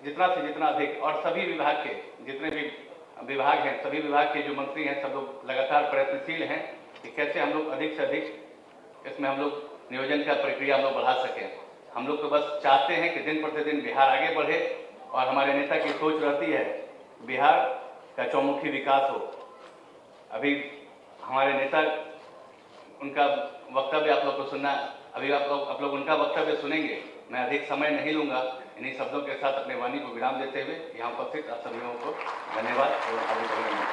जितना से जितना अधिक, और सभी विभाग के जितने भी विभाग हैं, सभी विभाग के जो मंत्री हैं, सब लोग लगातार प्रयत्नशील हैं कि कैसे हम लोग अधिक से अधिक इसमें हम लोग नियोजन का प्रक्रिया हम लोग बढ़ा सकें। हम लोग तो बस चाहते हैं कि दिन प्रतिदिन बिहार आगे बढ़े, और हमारे नेता की सोच रहती है बिहार का चौमुखी विकास हो। अभी हमारे नेता, उनका वक्तव्य आप लोग को सुनना, अभी आप लोग उनका वक्तव्य सुनेंगे। मैं अधिक समय नहीं लूंगा, इन्हीं शब्दों के साथ अपने वाणी को विराम देते हुए यहाँ उपस्थित आप सभी लोगों को धन्यवाद और आगे बढ़ेंगे।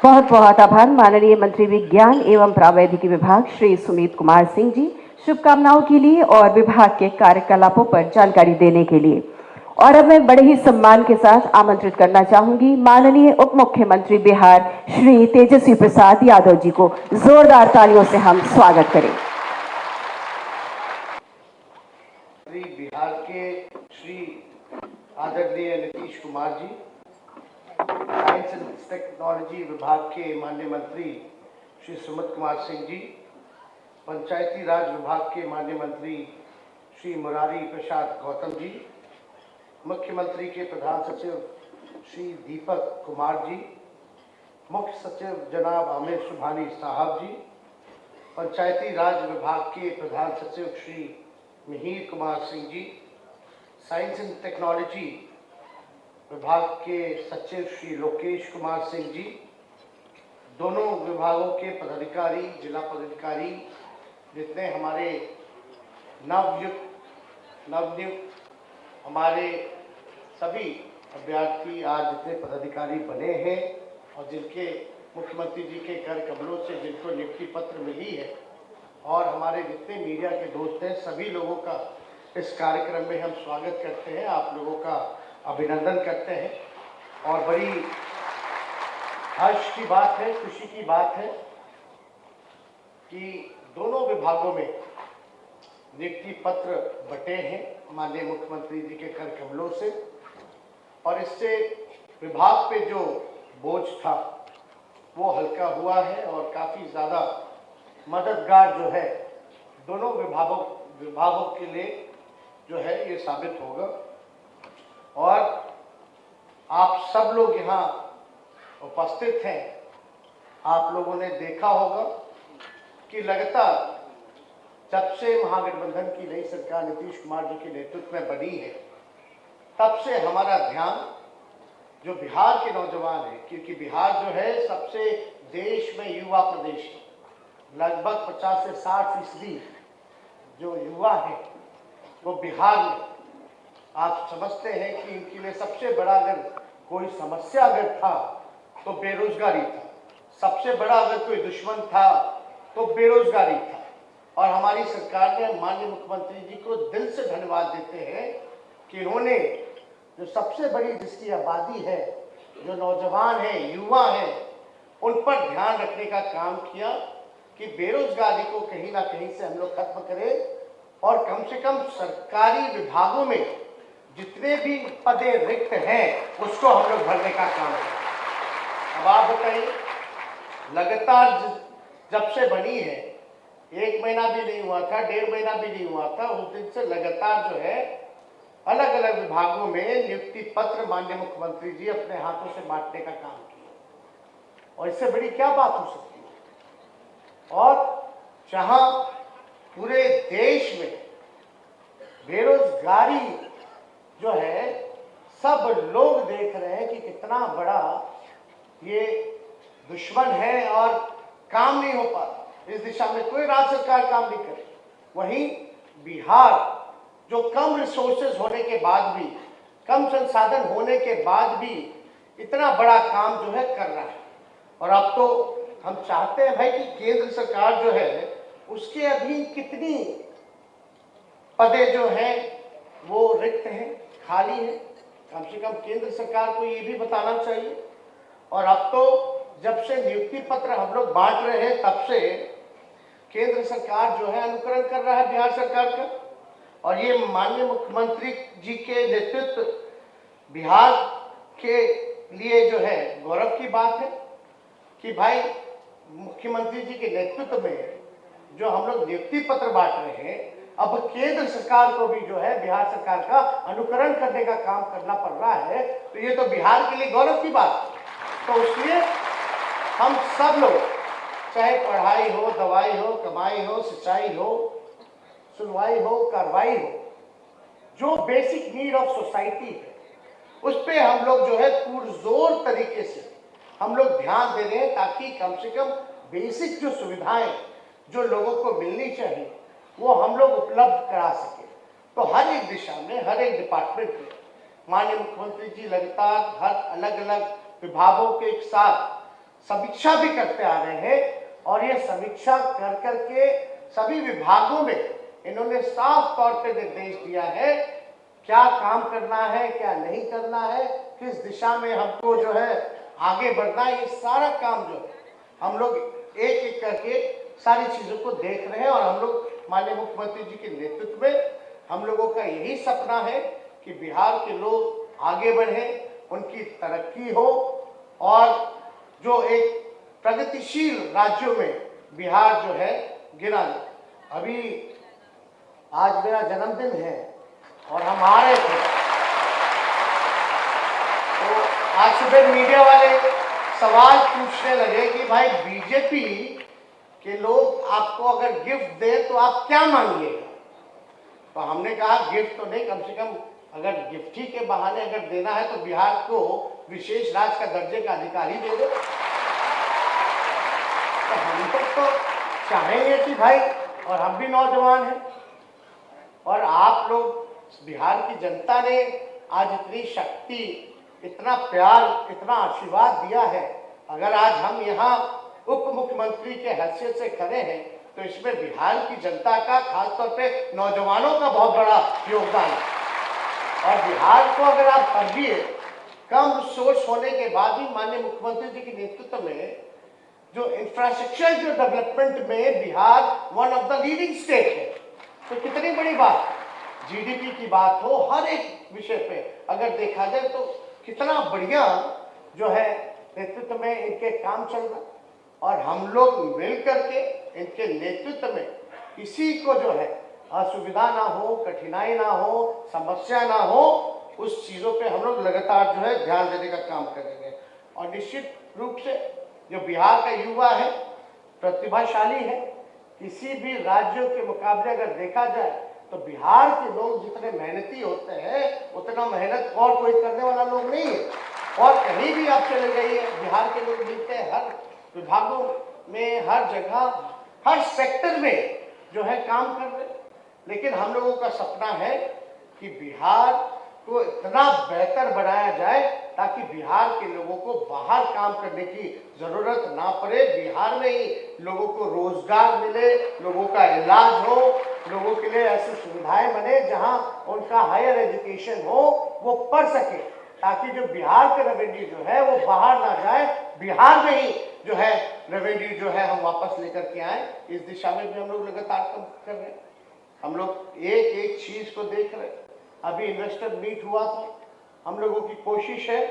बहुत बहुत आभार माननीय मंत्री विज्ञान एवं प्रावैधिकी विभाग श्री सुमित कुमार सिंह जी, शुभकामनाओं के लिए और विभाग के कार्यकलापों पर जानकारी देने के लिए। और अब मैं बड़े ही सम्मान के साथ आमंत्रित करना चाहूंगी माननीय उप मुख्यमंत्री बिहार श्री तेजस्वी प्रसाद यादव जी को। जोरदार तालियों से हम स्वागत करें। बिहार के श्री आदरणीय Nitish Kumar ji, science and technology विभाग के माननीय मंत्री श्री सुमित कुमार सिंह जी, पंचायती राज विभाग के माननीय मंत्री श्री मुरारी प्रसाद गौतम जी, मुख्यमंत्री के प्रधान सचिव श्री दीपक कुमार जी, मुख्य सचिव जनाब आमिर सुभानी साहब जी, पंचायती राज विभाग के प्रधान सचिव Shri Mihir Kumar Singh ji, science and technology विभाग के सचिव श्री लोकेश कुमार सिंह जी, दोनों विभागों के पदाधिकारी, जिला पदाधिकारी, जितने हमारे नवनियुक्त हमारे सभी अभ्यर्थी आज जितने पदाधिकारी बने हैं और जिनके मुख्यमंत्री जी के कर कमलों से जिनको नियुक्ति पत्र मिली है, और हमारे जितने मीडिया के दोस्त हैं, सभी लोगों का इस कार्यक्रम में हम स्वागत करते हैं, आप लोगों का अभिनंदन करते हैं। और बड़ी हर्ष की बात है, खुशी की बात है कि दोनों विभागों में नियुक्ति पत्र बटे हैं माननीय मुख्यमंत्री जी के कर कमलों से, और इससे विभाग पे जो बोझ था वो हल्का हुआ है और काफ़ी ज़्यादा मददगार जो है दोनों विभागों के लिए जो है ये साबित होगा। और आप सब लोग यहाँ उपस्थित हैं, आप लोगों ने देखा होगा कि लगातार जब से महागठबंधन की नई सरकार नीतीश कुमार जी के नेतृत्व में बनी है, तब से हमारा ध्यान जो बिहार के नौजवान है, क्योंकि बिहार जो है सबसे देश में युवा प्रदेश है, लगभग 50 से 60% जो युवा है वो बिहार में, आप समझते हैं कि इनके लिए सबसे बड़ा अगर कोई समस्या अगर था तो बेरोजगारी था, सबसे बड़ा अगर कोई दुश्मन था तो बेरोजगारी था। और हमारी सरकार ने माननीय मुख्यमंत्री जी को दिल से धन्यवाद देते हैं कि इन्होंने जो सबसे बड़ी जिसकी आबादी है, जो नौजवान है, युवा है, उन पर ध्यान रखने का काम किया कि बेरोजगारी को कहीं ना कहीं से हम लोग खत्म करें, और कम से कम सरकारी विभागों में जितने भी पदें रिक्त हैं उसको हम लोग भरने का काम करें। अब आप बताइए, लगातार जब से बनी है, 1 महीना भी नहीं हुआ था, 1.5 महीना भी नहीं हुआ था, उस दिन से लगातार जो है अलग अलग विभागों में नियुक्ति पत्र माननीय मुख्यमंत्री जी अपने हाथों से बांटने का काम किया, और इससे बड़ी क्या बात हो सकती है। और जहां पूरे देश में बेरोजगारी जो है सब लोग देख रहे हैं कि कितना बड़ा ये दुश्मन है और काम नहीं हो पाता, इस दिशा में कोई राज्य सरकार काम नहीं करे, वहीं बिहार जो कम रिसोर्सेज होने के बाद भी, कम संसाधन होने के बाद भी इतना बड़ा काम जो है कर रहा है। और अब तो हम चाहते हैं भाई कि केंद्र सरकार जो है उसके अभी कितनी पदे जो हैं वो रिक्त हैं, खाली है, कम से कम केंद्र सरकार को ये भी बताना चाहिए। और अब तो जब से नियुक्ति पत्र हम लोग बांट रहे हैं, तब से केंद्र सरकार जो है अनुकरण कर रहा है बिहार सरकार का, और ये माननीय मुख्यमंत्री जी के नेतृत्व बिहार के लिए जो है गौरव की बात है कि भाई मुख्यमंत्री जी के नेतृत्व में जो हम लोग नियुक्ति पत्र बांट रहे हैं अब केंद्र सरकार को भी जो है बिहार सरकार का अनुकरण करने का काम करना पड़ रहा है, तो ये तो बिहार के लिए गौरव की बात है। तो इसलिए हम सब लोग, चाहे पढ़ाई हो, दवाई हो, कमाई हो, सिंचाई हो, सुनवाई हो, कार्रवाई हो, जो बेसिक नीड ऑफ सोसाइटी है उस पे हम लोग जो है पुरजोर तरीके से हम लोग ध्यान दे रहे हैं, ताकि कम से कम बेसिक जो सुविधाएं जो लोगों को मिलनी चाहिए वो हम लोग उपलब्ध करा सके। तो हर एक दिशा में, हर एक डिपार्टमेंट में माननीय मुख्यमंत्री जी लगातार हर अलग अलग विभागों के एक साथ समीक्षा भी करते आ रहे हैं, और ये समीक्षा कर करके सभी विभागों में इन्होंने साफ तौर पे निर्देश दिया है क्या काम करना है, क्या नहीं करना है, किस दिशा में हमको जो है आगे बढ़ना है। ये सारा काम जो है हम लोग एक एक करके सारी चीजों को देख रहे हैं, और हम लोग माननीय मुख्यमंत्री जी के नेतृत्व में हम लोगों का यही सपना है कि बिहार के लोग आगे बढ़े, उनकी तरक्की हो, और जो एक प्रगतिशील राज्यों में बिहार जो है गिना जाए। अभी आज मेरा जन्मदिन है और हम आ रहे थे, तो आज सुबह मीडिया वाले सवाल पूछने लगे कि भाई बीजेपी के लोग आपको अगर गिफ्ट दे तो आप क्या मांगिएगा। तो हमने कहा गिफ्ट तो नहीं, कम से कम अगर गिफ्ट ही के बहाने अगर देना है तो बिहार को विशेष राज्य का दर्जे का अधिकारी दे दो। तो हम लोग तो चाहेंगे कि भाई, और हम भी नौजवान हैं, और आप लोग बिहार की जनता ने आज इतनी शक्ति, इतना प्यार, इतना आशीर्वाद दिया है। अगर आज हम यहाँ उप मुख्यमंत्री के हैसियत से खड़े हैं तो इसमें बिहार की जनता का, खासतौर पे नौजवानों का बहुत बड़ा योगदान है। और बिहार को अगर आप समझिए, कम सोच होने के बाद भी माननीय मुख्यमंत्री जी के नेतृत्व में जो इंफ्रास्ट्रक्चर जो डेवलपमेंट में Bihar one of the leading state है, तो कितनी बड़ी बात। जीडीपी की बात हो, हर एक विषय पे अगर देखा जाए तो कितना बढ़िया जो है नेतृत्व में इनके काम चल रहा, और हम लोग मिल करके इनके नेतृत्व में किसी को जो है असुविधा ना हो, कठिनाई ना हो, समस्या ना हो, उस चीजों पे हम लोग लगातार जो है ध्यान देने का काम करेंगे। और निश्चित रूप से जो बिहार का युवा है प्रतिभाशाली है, किसी भी राज्यों के मुकाबले अगर देखा जाए तो बिहार के लोग जितने मेहनती होते हैं उतना मेहनत और कोई करने वाला लोग नहीं है। और कहीं भी आप चले जाइए बिहार के लोग मिलते हैं, हर विभागों में, हर जगह, हर सेक्टर में जो है काम कर रहे हैं। लेकिन हम लोगों का सपना है कि बिहार को इतना बेहतर बनाया जाए ताकि बिहार के लोगों को बाहर काम करने की जरूरत ना पड़े, बिहार में ही लोगों को रोजगार मिले, लोगों का इलाज हो, लोगों के लिए ऐसी सुविधाएं बने जहां उनका हायर एजुकेशन हो, वो पढ़ सके, ताकि जो बिहार का रेवेन्यू जो है वो बाहर ना जाए, बिहार में ही जो है रेवेन्यू जो है हम वापस लेकर के आए। इस दिशा में भी हम लोग लगातार काम कर रहे हैं। हम लोग एक एक चीज को देख रहे हैं। अभी इन्वेस्टर मीट हुआ था, हम लोगों की कोशिश है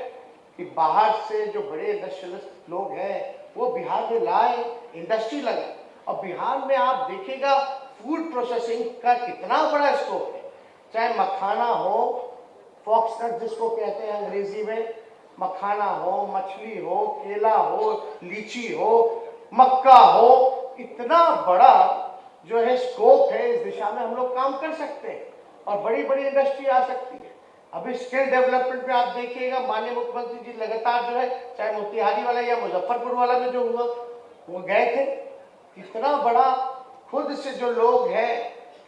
कि बाहर से जो बड़े इंडस्ट्रियलिस्ट लोग हैं वो बिहार में लाए, इंडस्ट्री लगे। और बिहार में आप देखिएगा फूड प्रोसेसिंग का कितना बड़ा स्कोप है, चाहे मखाना हो, फॉक्सनट जिसको कहते हैं अंग्रेजी में, मखाना हो, मछली हो, केला हो, लीची हो, मक्का हो, इतना बड़ा जो है स्कोप है। इस दिशा में हम लोग काम कर सकते हैं और बड़ी बड़ी इंडस्ट्री आ सकती है। अभी स्किल डेवलपमेंट में आप देखिएगा माननीय मुख्यमंत्री जी लगातार जो है, चाहे मोतिहारी वाला या मुजफ्फरपुर वाला में जो हुआ वो गए थे, इतना बड़ा खुद से जो लोग हैं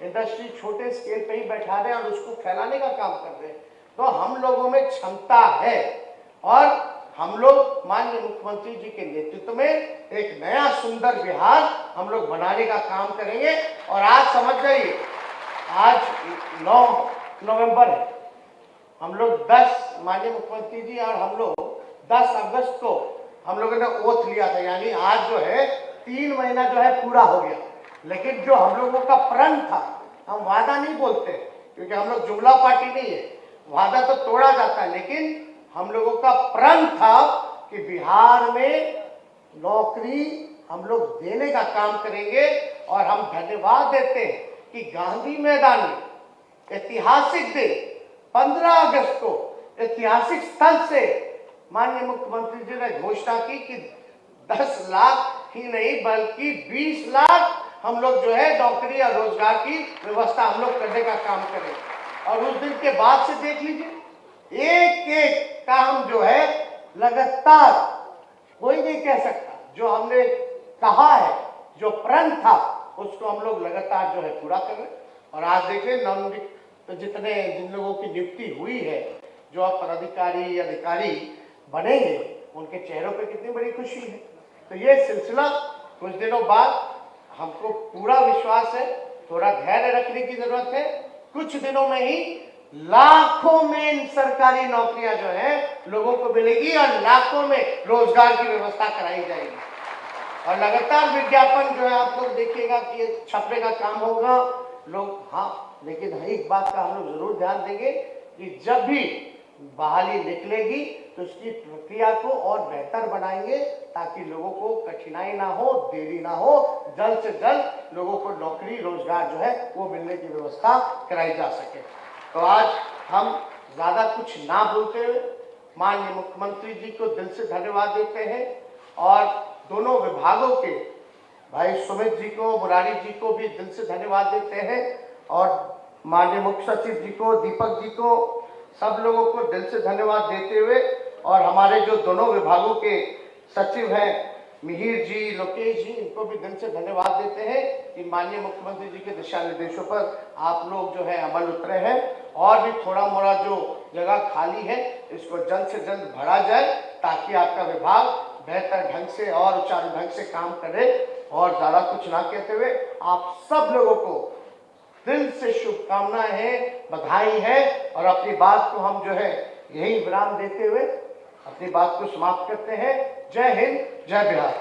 इंडस्ट्री छोटे स्केल पे ही बैठा रहे हैं और उसको फैलाने का काम कर रहे हैं। तो हम लोगों में क्षमता है और हम लोग माननीय मुख्यमंत्री जी के नेतृत्व में एक नया सुंदर बिहार हम लोग बनाने का काम करेंगे। और आज समझ जाइए, आज 9 नवंबर है, हम लोग 10 माननीय मुख्यमंत्री जी और हम लोग 10 अगस्त को हम लोगों ने ओथ लिया था, यानी आज जो है 3 महीना जो है पूरा हो गया। लेकिन जो हम लोगों का प्रण था, हम वादा नहीं बोलते क्योंकि हम लोग जुमला पार्टी नहीं है, वादा तो तोड़ा जाता है, लेकिन हम लोगों का प्रण था कि बिहार में नौकरी हम लोग देने का काम करेंगे। और हम धन्यवाद देते हैं कि गांधी मैदान में ऐतिहासिक दिन 15 अगस्त को ऐतिहासिक स्थल से माननीय मुख्यमंत्री जी ने घोषणा की कि 10 लाख ही नहीं बल्कि 20 लाख हम लोग जो है नौकरी और रोजगार की व्यवस्था हम लोग करने का काम करें। और उस दिन के बाद से देख लीजिए एक एक काम जो है लगातार, कोई नहीं कह सकता, जो हमने कहा है, जो प्रण था, उसको हम लोग लगातार जो है पूरा कर रहे। और आज देखिए तो जिन लोगों की नियुक्ति हुई है, जो अब पदाधिकारी अधिकारी बने हैं, उनके चेहरों पे कितनी बड़ी खुशी है। तो ये सिलसिला कुछ दिनों बाद हमको पूरा विश्वास है, थोड़ा धैर्य रखने की जरूरत है। कुछ दिनों में ही लाखों में सरकारी नौकरियां जो है लोगों को मिलेगी और लाखों में रोजगार की व्यवस्था कराई जाएगी। और लगातार विज्ञापन जो है आप लोग देखिएगा कि ये छपने का काम होगा लोग। हाँ, लेकिन एक बात का हम लोग जरूर ध्यान देंगे कि जब भी बहाली निकलेगी तो उसकी प्रक्रिया को और बेहतर बनाएंगे ताकि लोगों को कठिनाई ना हो, देरी ना हो, जल्द से जल्द लोगों को नौकरी रोजगार जो है वो मिलने की व्यवस्था कराई जा सके। तो आज हम ज्यादा कुछ ना बोलते हुए माननीय मुख्यमंत्री जी को दिल से धन्यवाद देते हैं और दोनों विभागों के भाई सुमित जी को, मुरारी जी को भी दिल से धन्यवाद देते हैं और माननीय मुख्य सचिव जी को, दीपक जी को, सब लोगों को दिल से धन्यवाद देते हुए और हमारे जो दोनों विभागों के सचिव हैं मिहिर जी, लोकेश जी, इनको भी दिल से धन्यवाद देते हैं कि माननीय मुख्यमंत्री जी के दिशा निर्देशों पर आप लोग जो है अमल उतरे हैं और भी थोड़ा मोड़ा जो जगह खाली है इसको जल्द से जल्द भरा जाए ताकि आपका विभाग बेहतर ढंग से और सुचारू ढंग से काम करे। और ज्यादा कुछ ना कहते हुए आप सब लोगों को दिल से शुभकामनाएं हैं, बधाई है और अपनी बात को हम जो है यही विराम देते हुए अपनी बात को समाप्त करते हैं। जय हिंद, जय बिहार।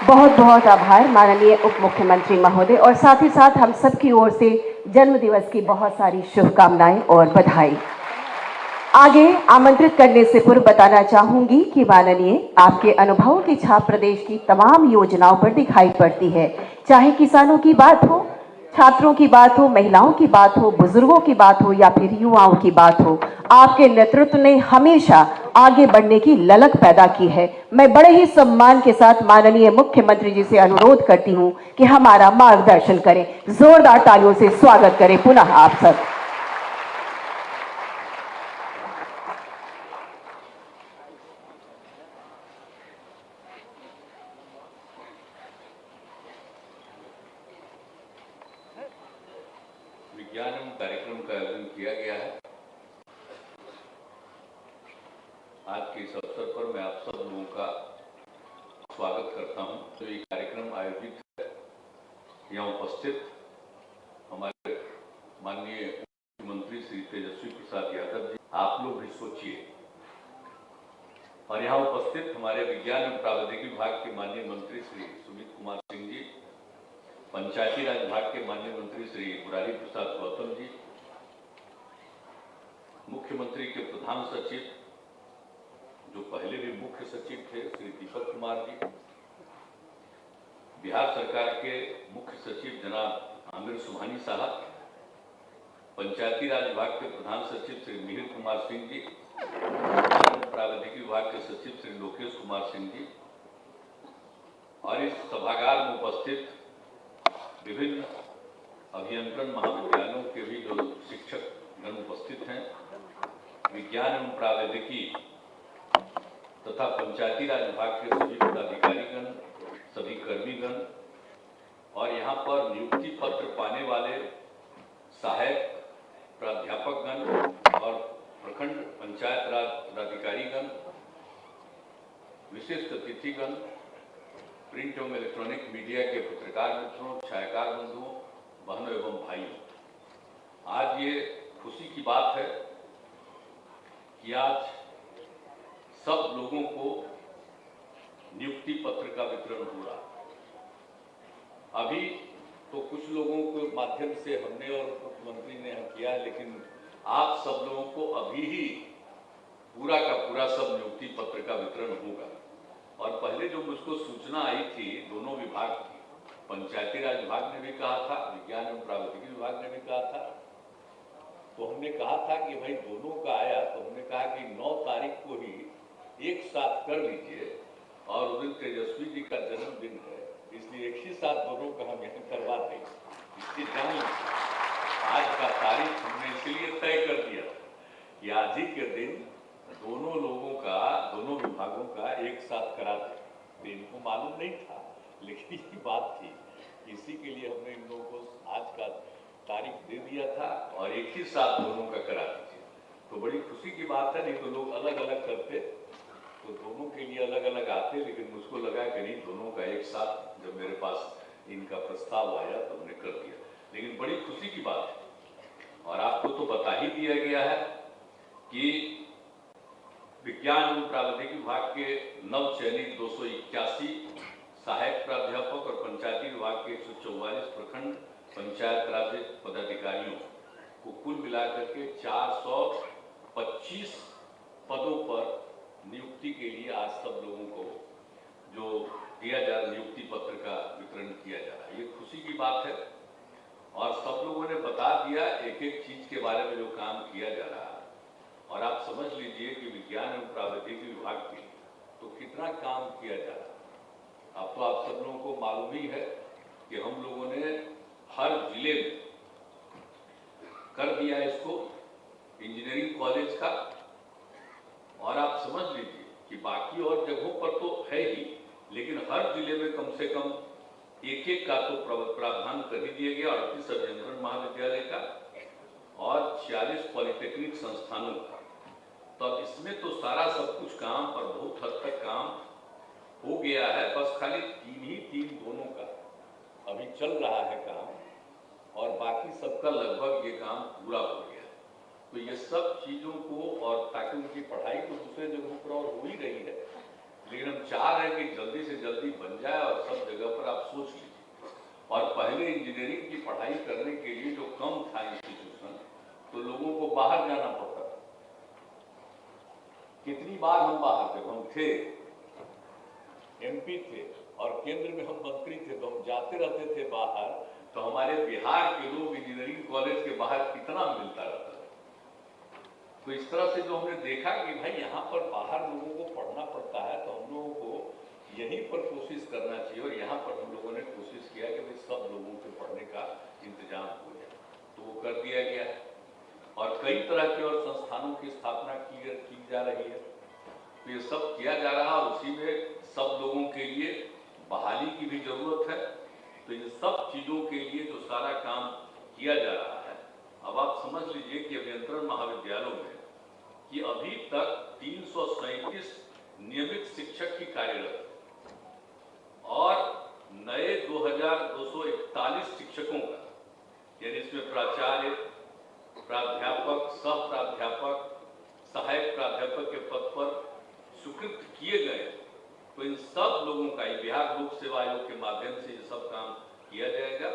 बहुत बहुत आभार माननीय उप मुख्यमंत्री महोदय और साथ ही साथ हम सब की ओर से जन्म दिवस की बहुत सारी शुभकामनाएं और बधाई। आगे आमंत्रित करने से पूर्व बताना चाहूंगी कि माननीय आपके अनुभवों की छाप प्रदेश की तमाम योजनाओं पर दिखाई पड़ती है, चाहे किसानों की बात हो, छात्रों की बात हो, महिलाओं की बात हो, बुजुर्गों की बात हो या फिर युवाओं की बात हो। आपके नेतृत्व ने हमेशा आगे बढ़ने की ललक पैदा की है। मैं बड़े ही सम्मान के साथ माननीय मुख्यमंत्री जी से अनुरोध करती हूं कि हमारा मार्गदर्शन करें। जोरदार तालियों से स्वागत करें पुनः आप सब। विज्ञान कार्यक्रम का आयोजन किया गया है। आज के इस अवसर पर मैं आप सब लोगों का स्वागत करता हूं। तो ये कार्यक्रम आयोजित है, यहाँ उपस्थित हमारे माननीय मुख्यमंत्री श्री तेजस्वी प्रसाद यादव जी, आप लोग भी सोचिए, और यहाँ उपस्थित हमारे विज्ञान एवं प्रावैधिकी विभाग के माननीय मंत्री श्री सुमित कुमार सिंह जी, पंचायती राज विभाग के माननीय मंत्री श्री मुरारी प्रसाद गौतम जी, मुख्यमंत्री के प्रधान सचिव जो पहले भी मुख्य सचिव थे श्री दीपक कुमार जी, बिहार सरकार के मुख्य सचिव जनाब आमिर सुभानी साहब, पंचायती राज विभाग के प्रधान सचिव श्री मिहिर कुमार सिंह जी, प्रावैधिकी विभाग के सचिव श्री लोकेश कुमार सिंह जी और इस सभागार में उपस्थित विभिन्न अभियंत्रण महाविद्यालयों के भी जो शिक्षक गण उपस्थित हैं, विज्ञान एवं प्रावैधिकी तथा पंचायती राज विभाग के सभी पदाधिकारीगण, सभी कर्मीगण और यहाँ पर नियुक्ति पत्र पाने वाले सहायक प्राध्यापकगण और प्रखंड पंचायत राज पदाधिकारीगण, विशिष्ट अतिथिगण, प्रिंट एवं इलेक्ट्रॉनिक मीडिया के पत्रकार मित्रों, छायाकार बंधुओं, बहनों एवं भाइयों, आज ये खुशी की बात है कि आज सब लोगों को नियुक्ति पत्र का वितरण हो रहा। अभी तो कुछ लोगों के माध्यम से हमने और मुख्यमंत्री ने किया है, लेकिन आप सब लोगों को अभी ही पूरा का पूरा सब नियुक्ति पत्र का वितरण होगा। और पहले जो मुझको सूचना आई थी दोनों विभाग की, पंचायती राज विभाग ने भी कहा था, विज्ञान एवं प्रौद्योगिकी विभाग ने भी कहा था। तो हमने कहा था कि भाई दोनों का आया, तो हमने कहा कि 9 तारीख को ही एक साथ कर लीजिए, और उस दिन तेजस्वी जी का जन्मदिन है, इसलिए एक ही साथ दोनों का हम यहाँ करवा देंगे। इसकी जान आज का तारीख हमने इसलिए तय कर दिया कि आज ही के दिन दोनों लोगों का, दोनों विभागों का एक साथ करा दें। तो इनको मालूम नहीं था, लेकिन ये बात थी, इसी के लिए हमने इन लोगों को आज का तारीख दे दिया था और एक ही साथ दोनों का करा दीजिए। तो बड़ी खुशी की बात है, नहीं तो लोग अलग अलग करते तो दोनों के लिए अलग अलग आते, लेकिन मुझको लगा कि नहीं, दोनों का एक साथ जब मेरे पास इनका प्रस्ताव आया तो हमने कर दिया। लेकिन बड़ी खुशी की बात है, और आपको तो बता ही दिया गया है कि विज्ञान एवं प्रौद्योगिकी विभाग के नव चयनित 281 सहायक प्राध्यापक और पंचायती विभाग के 144 प्रखंड पंचायत राज पदाधिकारियों को कुल मिलाकर के 425 पदों पर नियुक्ति के लिए आज सब लोगों को जो दिया जा रहा, नियुक्ति पत्र का वितरण किया जा रहा है। ये खुशी की बात है, और सब लोगों ने बता दिया एक एक चीज के बारे में जो काम किया जा रहा है। और आप समझ लीजिए कि विज्ञान एवं प्रौद्योगिकी विभाग के तो कितना काम किया जा रहा है। अब तो आप सब लोगों को मालूम ही है कि हम लोगों ने हर जिले में कर दिया इसको इंजीनियरिंग कॉलेज का, और आप समझ लीजिए कि बाकी और जगहों पर तो है ही, लेकिन हर जिले में कम से कम एक एक का तो प्रावधान कर ही दिया गया। 38 अभियंत्रण महाविद्यालय का और 46 पॉलिटेक्निक संस्थानों का। तो अब इसमें तो सारा सब कुछ काम और बहुत हद तक काम हो गया है, बस खाली 3 दोनों का अभी चल रहा है काम, और बाकी सबका लगभग ये काम पूरा हो गया है। तो ये सब चीजों को, और ताकि उनकी पढ़ाई तो दूसरे जगहों पर और हो ही रही है, लेकिन हम चाह रहे हैं कि जल्दी से जल्दी बन जाए और सब जगह पर आप सोच लीजिए। और पहले इंजीनियरिंग की पढ़ाई करने के लिए जो कम था इंस्टीट्यूशन, तो लोगों को बाहर जाना पड़ता था। कितनी बार हम बाहर थे, हम थे एमपी थे और केंद्र में हम मंत्री थे, तो हम जाते रहते थे बाहर। तो हमारे बिहार के लोग इंजीनियरिंग कॉलेज के बाहर कितना मिलता रहता था। तो इस तरह से जो हमने देखा कि भाई यहाँ पर बाहर लोगों को पढ़ना पड़ता है, तो हम लोगों को यहीं पर कोशिश करना चाहिए, और यहाँ पर हम लोगों ने कोशिश किया कि भाई सब लोगों के पढ़ने का इंतजाम हो जाए। तो वो कर दिया गया, और कई तरह के और संस्थानों की स्थापना की जा रही है। तो ये सब किया जा रहा है, उसी में सब लोगों के लिए बहाली की भी जरूरत है। तो इन सब चीजों के लिए जो सारा काम किया जा रहा है, अब आप समझ लीजिए कि अभियंत्रण महाविद्यालयों में कि अभी तक 337 नियमित शिक्षक की कार्यरत और नए 2241 शिक्षकों का, यानी इसमें प्राचार्य, प्राध्यापक, सह प्राध्यापक, सहायक प्राध्यापक के पद पर स्वीकृत किए गए। तो इन सब लोगों का बिहार लोक सेवा आयोग के माध्यम से ये सब काम किया जाएगा।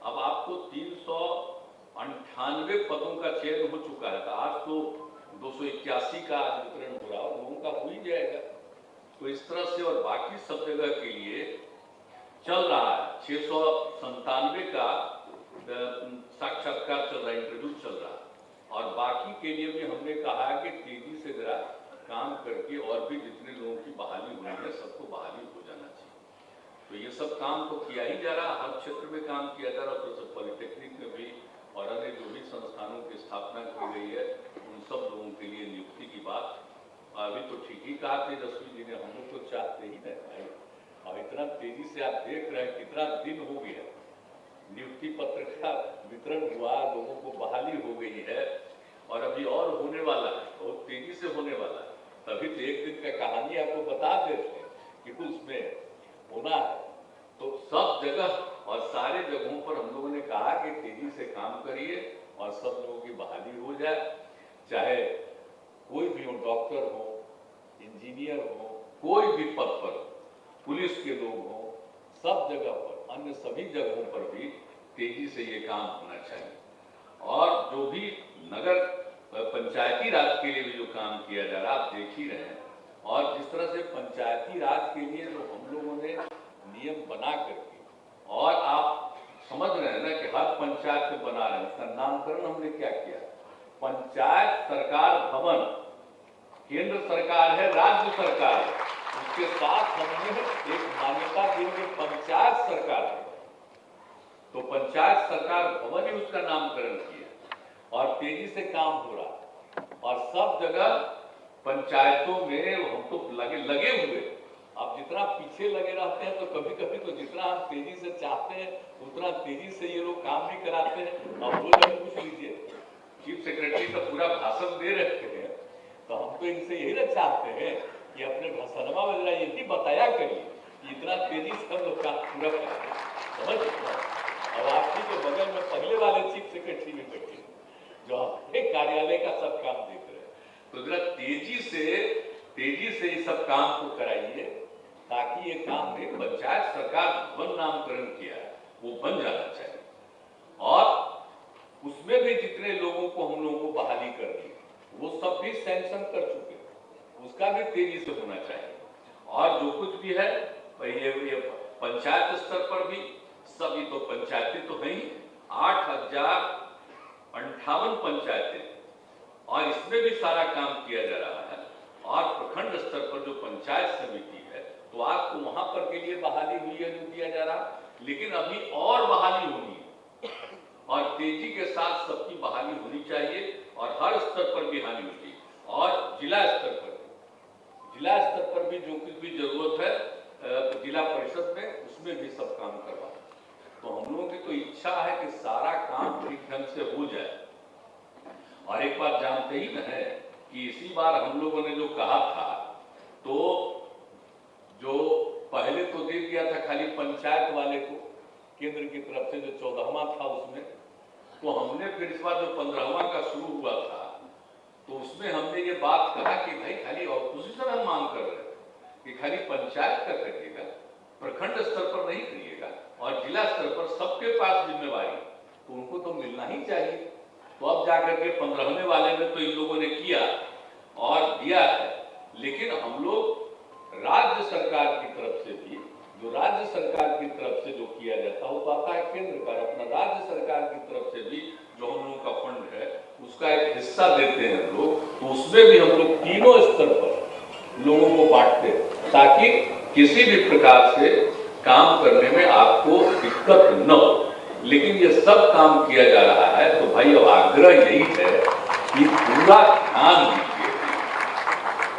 अब आपको 398 पदों का चयन हो चुका है, आज तो 281 का आज वितरण हो रहा है, लोगों का हो ही जाएगा। तो इस तरह से, और बाकी सब जगह के लिए चल रहा है। 697 का साक्षात्कार चल रहा है, इंटरव्यू चल रहा है, और बाकी के लिए भी हमने कहा है कि तेजी से जरा काम करके और भी जितने लोगों की बहाली हुई है सबको बहाली हो जाना चाहिए। तो ये सब काम तो किया ही जा रहा है, हर क्षेत्र में काम किया जा रहा है। तो सब पॉलिटेक्निक में भी और अन्य जो भी संस्थानों की स्थापना की गई है, उन सब लोगों के लिए नियुक्ति की बात अभी तो ठीक ही कहा तेजस्वी जी ने, हम लोग तो चाहते ही नहीं भाई। और इतना तेजी से आप देख रहे हैं, कितना दिन हो गया नियुक्ति पत्र का वितरण हुआ, लोगों को बहाली हो गई है, और अभी और होने वाला है, बहुत तेजी से होने वाला है। तभी तो एक दिन का कहानी आपको बता देते हैं कि उसमें होना है। तो सब जगह और सारे जगहों पर हम लोगों ने कहा कि तेजी से काम करिए और सब लोगों की बहाली हो जाए, चाहे कोई भी हो, डॉक्टर हो, इंजीनियर हो, कोई भी पद पर, पुलिस के लोग हो, सब जगह पर, अन्य सभी जगहों पर भी तेजी से ये काम होना चाहिए। और जो भी नगर पंचायती राज के लिए भी जो काम किया जा रहा है, आप देख ही रहे हैं। और जिस तरह से पंचायती राज के लिए जो हम लोगों ने नियम बना करके और आप समझ रहे हैं ना कि हर पंचायत में बना रहे हैं, उसका नामकरण हमने क्या किया, पंचायत सरकार भवन। केंद्र सरकार है, राज्य सरकार है, उसके साथ हमने एक मान्यता देंगे पंचायत सरकार है, तो पंचायत सरकार भवन ही उसका नामकरण किया और तेजी से काम हो रहा और सब जगह पंचायतों में हम तो लगे हुए। अब जितना पीछे लगे रहते हैं तो कभी कभी तो जितना हम तेजी से चाहते हैं उतना तेजी से ये लोग काम भी कराते हैं। अब वो लोग पूछ लीजिए, चीफ सेक्रेटरी तो पूरा भाषण दे रहे हैं, तो हम तो इनसे यही ना चाहते हैं कि अपने भाषणवा में जरा ये भी बताया करिए कि इतना तेजी से हम लोग काम पूरा करें, समझ। अब आपकी के बगल में पहले वाले चीफ सेक्रेटरी भी बैठे जो अपने कार्यालय का सब काम देख रहे हैं, तो जरा तेजी से ये सब काम को कराइए ताकि ये काम में पंचायत सरकार भवन नामकरण किया है वो बन जाना चाहिए और उसमें भी जितने लोगों को हम लोगों को बहाली कर दी वो सब भी सैंक्शन कर चुके, उसका भी तेजी से होना चाहिए। और जो कुछ भी है ये पंचायत स्तर पर भी सभी तो पंचायतें तो हैं ही 8,058 पंचायतें और इसमें भी सारा काम किया जा रहा है। और प्रखंड स्तर पर जो पंचायत समिति है तो आपको वहां पर के लिए बहाली हुई है जो दिया जा रहा, लेकिन अभी और बहाली होनी है और तेजी के साथ सबकी बहाली होनी चाहिए और हर स्तर पर भी हानि होगी और जिला स्तर पर भी जो कुछ भी जरूरत है जिला परिषद में उसमें भी सब काम करवा। तो हम लोगों की तो इच्छा है कि सारा काम ठीक ढंग से हो जाए। और एक बात जानते ही न है कि इसी बार हम लोगों ने जो कहा था तो जो पहले तो दे दिया था खाली पंचायत वाले को केंद्र की तरफ से जो 14वां था उसमें, तो हमने फिर इस बार जो 15वां का शुरू हुआ था तो उसमें हमने ये बात कहा कि भाई खाली ऑपोजिशन हम मांग कर रहे हैं कि खाली पंचायत का करिएगा, प्रखंड स्तर पर नहीं करिएगा और जिला स्तर पर सबके पास जिम्मेवारी तो उनको तो मिलना ही चाहिए। तो अब जाकर के 15वें वाले में तो इन लोगों ने किया और दिया है, लेकिन हम लोग राज्य सरकार की तरफ से भी जो राज्य सरकार की तरफ से जो किया जाता है वो तो आता है केंद्र का, अपना राज्य सरकार की तरफ से भी जो हम लोगों का फंड है उसका एक हिस्सा देते हैं हम लोग, तो उसमें भी हम लोग तीनों स्तर पर लोगों को बांटते हैं ताकि किसी भी प्रकार से काम करने में आपको दिक्कत न हो। लेकिन ये सब काम किया जा रहा है तो भाई अब आग्रह यही है कि पूरा ध्यान दीजिए,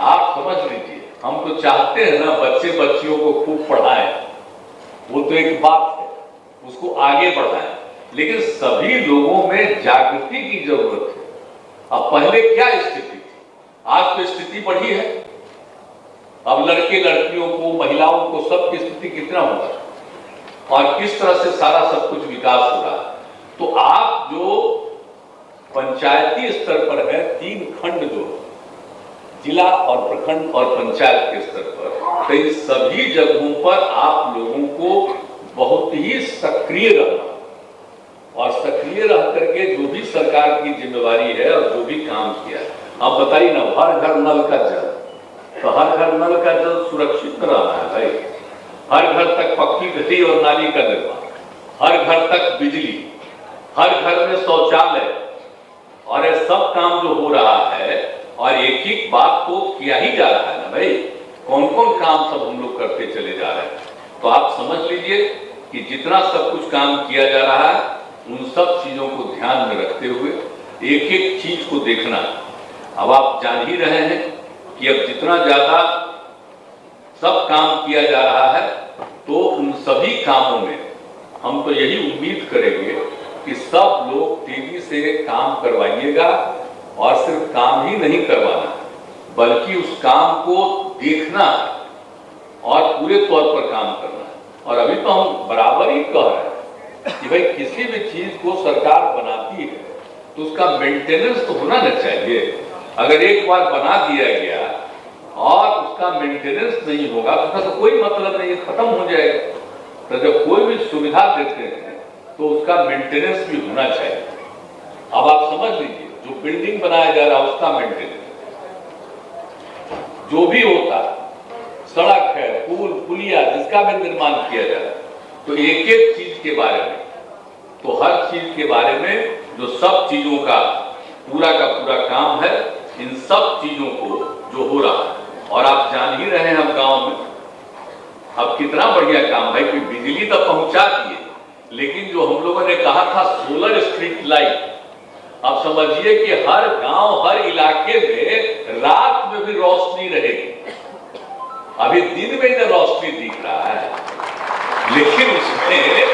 आप समझ लीजिए। हम तो चाहते हैं ना बच्चे बच्चियों को खूब पढ़ाएं, वो तो एक बात है, उसको आगे बढ़ाएं, लेकिन सभी लोगों में जागृति की जरूरत है। अब पहले क्या स्थिति थी, आज तो स्थिति बढ़ी है। अब लड़के लड़कियों को महिलाओं को सबकी स्थिति कितना होगा और किस तरह से सारा सब कुछ विकास हो रहा है। तो आप जो पंचायती स्तर पर है 3 खंड जो जिला और प्रखंड और पंचायत के स्तर पर, तो इन सभी जगहों पर आप लोगों को बहुत ही सक्रिय रहना और सक्रिय रह करके जो भी सरकार की जिम्मेवारी है और जो भी काम किया है, आप बताइए ना, हर घर नल का जल, तो हर घर नल का जल सुरक्षित रहना है भाई, हर घर तक पक्की गली और नाली का निर्माण, हर घर तक बिजली, हर घर में शौचालय, और ये सब काम जो हो रहा है और एक एक बात को किया ही जा रहा है ना भाई, कौन कौन काम सब हम लोग करते चले जा रहे हैं। तो आप समझ लीजिए कि जितना सब कुछ काम किया जा रहा है उन सब चीजों को ध्यान में रखते हुए एक एक चीज को देखना। अब आप जान ही रहे हैं कि अब जितना ज्यादा सब काम किया जा रहा है तो उन सभी कामों में हम तो यही उम्मीद करेंगे कि सब लोग तेजी से काम करवाइएगा और सिर्फ काम ही नहीं करवाना बल्कि उस काम को देखना और पूरे तौर पर काम करना है। और अभी तो हम बराबर ही कह रहे हैं कि भाई किसी भी चीज को सरकार बनाती है तो उसका मेंटेनेंस तो होना न चाहिए। अगर एक बार बना दिया गया और उसका मेंटेनेंस नहीं होगा तो उसका तो कोई मतलब नहीं, खत्म हो जाएगा। तो जब कोई भी सुविधा देते हैं तो उसका मेंटेनेंस भी होना चाहिए। अब आप समझ लीजिए जो बिल्डिंग बनाया जा रहा है उसका मेंटेनेंस जो भी होता, सड़क है, पुल पुलिया जिसका भी निर्माण किया जा रहा है, तो एक एक चीज के बारे में, तो हर चीज के बारे में जो सब चीजों का पूरा काम है, इन सब चीजों को जो हो रहा है, और आप जान ही रहे हैं हम गांव में अब कितना बढ़िया काम है कि बिजली तो पहुंचा दिए, लेकिन जो हम लोगों ने कहा था सोलर स्ट्रीट लाइट, अब समझिए कि हर गांव हर इलाके में रात में भी रोशनी रहेगी। अभी दिन में इधर रोशनी दिख रहा है, लेकिन उसमें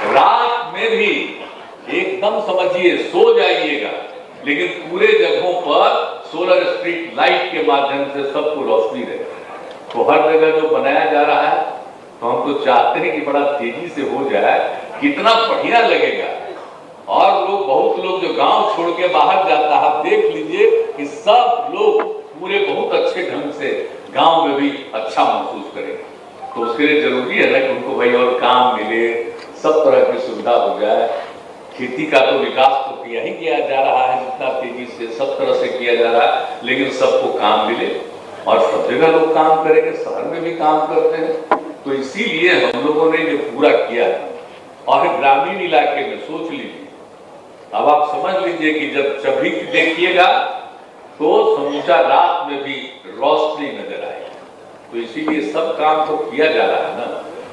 रात में भी एकदम समझिए सो जाइएगा, लेकिन पूरे जगहों पर सोलर स्ट्रीट लाइट के माध्यम से सबको रोशनी रहे। तो हर जगह जो बनाया जा रहा है, तो हम तो चाहते हैं कि बड़ा तेजी से हो जाए, कितना बढ़िया लगेगा। और लोग, बहुत लोग जो गांव छोड़ के बाहर जाता है, देख लीजिए कि सब लोग पूरे बहुत अच्छे ढंग से गांव में भी अच्छा महसूस करें। तो उसके लिए जरूरी है ना कि उनको भाई और काम मिले, सब तरह की सुविधा हो जाए। खेती का तो विकास तो किया ही किया जा रहा है, जितना तेजी से सब तरह से किया जा रहा है, लेकिन सबको काम मिले और सब जगह लोग काम करेंगे, शहर में भी काम करते हैं। तो इसीलिए हम लोगों ने ये पूरा किया है। और ग्रामीण इलाके में सोच लीजिए, अब आप समझ लीजिए कि जब भी देखिएगा तो समूचा रात में भी रोशनी नजर आएगी। तो इसीलिए सब काम तो किया जा रहा है ना।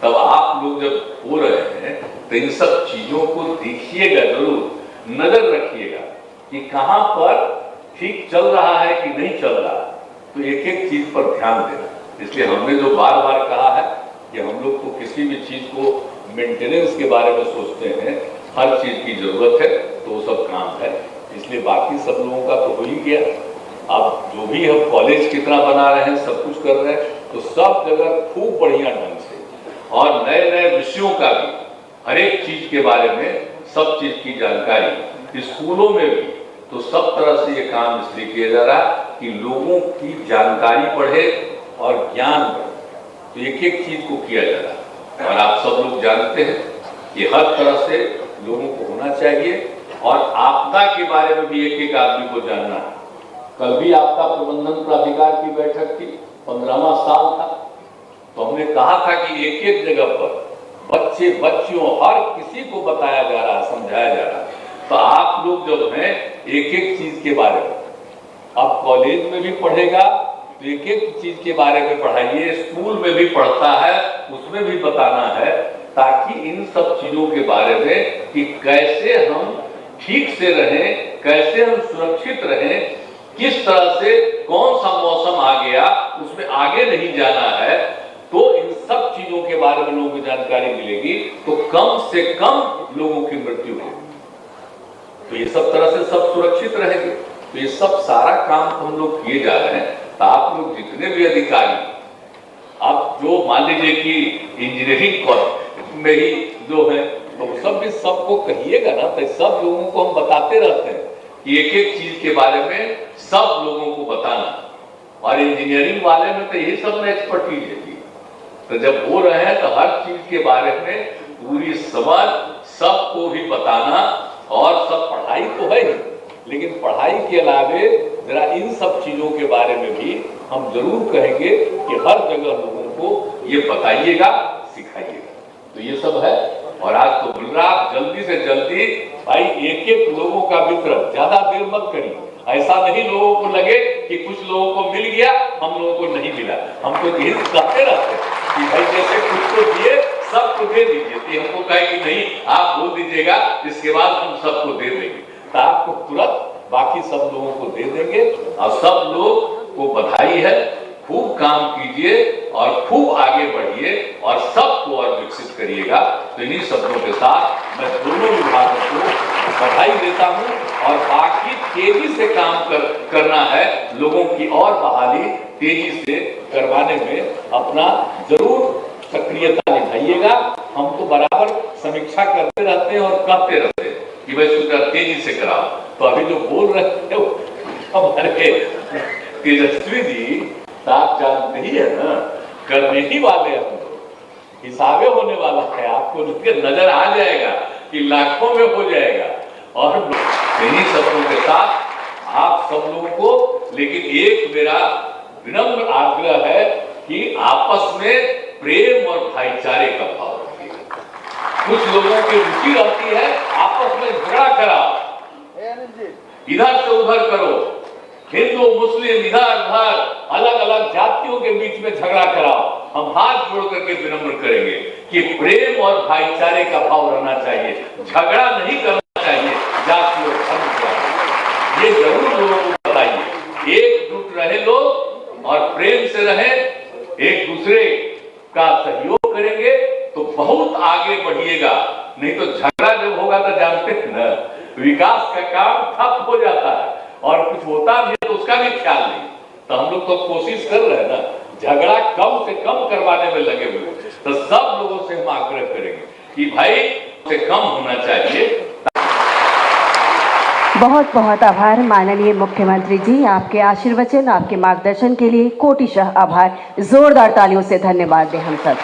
तब आप लोग जब हो रहे हैं तो इन सब चीजों को देखिएगा, जरूर नजर रखिएगा कि कहां पर ठीक चल रहा है कि नहीं चल रहा है। तो एक एक चीज पर ध्यान देना। इसलिए हमने जो बार बार कहा है कि हम लोग को किसी भी चीज को मेंटेनेंस के बारे में सोचते हैं, हर चीज की जरूरत है, तो वो सब काम है। इसलिए बाकी सब लोगों का तो हो ही गया। अब जो भी हम कॉलेज कितना बना रहे हैं, सब कुछ कर रहे हैं, तो सब जगह खूब बढ़िया ढंग से और नए नए विषयों का भी, हर एक चीज के बारे में सब चीज की जानकारी स्कूलों में भी, तो सब तरह से ये काम इसलिए किया जा रहा है कि लोगों की जानकारी बढ़े और ज्ञान बढ़े। तो एक एक चीज को किया जा रहा है। और आप सब लोग जानते हैं कि हर तरह से लोगों को होना चाहिए। और आपदा के बारे में भी एक एक आदमी को जानना है। कल भी आपदा प्रबंधन प्राधिकार की बैठक थी, 15वां साल था, तो हमने कहा था कि एक एक जगह पर बच्चे बच्चियों हर किसी को बताया जा रहा है, समझाया जा रहा है। तो आप लोग जब हैं एक एक चीज के बारे में, अब कॉलेज में भी पढ़ेगा तो एक एक चीज के बारे में पढ़ाइए, स्कूल में भी पढ़ता है उसमें भी बताना है, ताकि इन सब चीजों के बारे में कि कैसे हम ठीक से रहें, कैसे हम सुरक्षित रहें, किस तरह से कौन सा मौसम आ गया उसमें आगे नहीं जाना है। तो इन सब चीजों के बारे में लोगों को जानकारी मिलेगी तो कम से कम लोगों की मृत्यु होगी। तो ये सब तरह से सब सुरक्षित रहेंगे। तो ये सब सारा काम हम लोग किए जा रहे हैं। तो आप लोग जितने भी अधिकारी, आप जो मान लीजिए कि इंजीनियरिंग कॉलेज में ही जो है, तो सब भी सबको कहिएगा ना, तो सब लोगों को हम बताते रहते हैं कि एक एक चीज के बारे में सब लोगों को बताना। और इंजीनियरिंग वाले में तो यही सब में एक्सपर्टीज है। तो जब हो रहे हैं तो हर चीज के बारे में पूरी समझ सबको भी बताना। और सब पढ़ाई तो है ही, लेकिन पढ़ाई के अलावे जरा इन सब चीजों के बारे में भी हम जरूर कहेंगे कि हर जगह लोगों को ये बताइएगा, सिखाइएगा। तो ये सब है। और आज तो बोल रहा, आप जल्दी से जल्दी भाई एक एक लोगों का वितरण, ज्यादा देर मत करिए। ऐसा नहीं लोगों को लगे कि कुछ लोगों को मिल गया, हम लोगों को नहीं मिला। हम तो यही कहते रहते हैं कि भाई जैसे कुछ को दिए सबको दे दीजिए। तो हमको कहे कि नहीं, आप बोल दीजिएगा, इसके बाद हम सबको दे देंगे। तो आपको तुरंत बाकी सब लोगों को दे देंगे। और सब लोग को बधाई है, खूब काम कीजिए और खूब आगे बढ़िए और सबको और विकसित करिएगा। तो इन्हीं शब्दों के साथ मैं दोनों विभागों को बधाई देता हूं। और बाकी तेजी से काम करना है, लोगों की और बहाली तेजी से करवाने में अपना जरूर सक्रियता निभाइएगा। हम तो बराबर समीक्षा करते रहते हैं और कहते रहते हैं कि भाई सुविधा तेजी से कराओ। तो अभी जो बोल रहे थे हमारे तेजस्वी जी, आप जानते ही है ना, करने ही वाले हम लोग, हिसाबे होने वाला है। आपको नजर आ जाएगा कि लाखों में हो जाएगा। और इन्हीं शब्दों के साथ आप सब लोगों को, लेकिन एक मेरा विनम्र आग्रह है कि आपस में प्रेम और भाईचारे का भाव रखिए। कुछ लोगों की रुचि रहती है आपस में झगड़ा कराओ, इधर से उधर करो, हिंदू मुस्लिम इधर उधर अलग अलग जातियों के बीच में झगड़ा कराओ। हम हाथ जोड़ करके विनम्र करेंगे कि प्रेम और भाईचारे का भाव रहना चाहिए, झगड़ा नहीं करना चाहिए जाति और धर्म का। ये जरूर लोगों को बताइए, एकजुट रहे लोग और प्रेम से रहे, एक दूसरे का सहयोग करेंगे तो बहुत आगे बढ़िएगा। नहीं तो झगड़ा जब होगा तो जानते हैं ना, विकास का काम ठप हो जाता है और कुछ होता भी है तो उसका भी ख्याल नहीं। तो हम लोग तो कोशिश कर रहे हैं ना, झगड़ा कम से कम करवाने में लगे हुए। तो सब लोगों से हम आग्रह करेंगे कि भाई से कम होना चाहिए। बहुत बहुत आभार माननीय मुख्यमंत्री जी, आपके आशीर्वचन, आपके मार्गदर्शन के लिए कोटिशः आभार। जोरदार तालियों से धन्यवाद दें हम सब।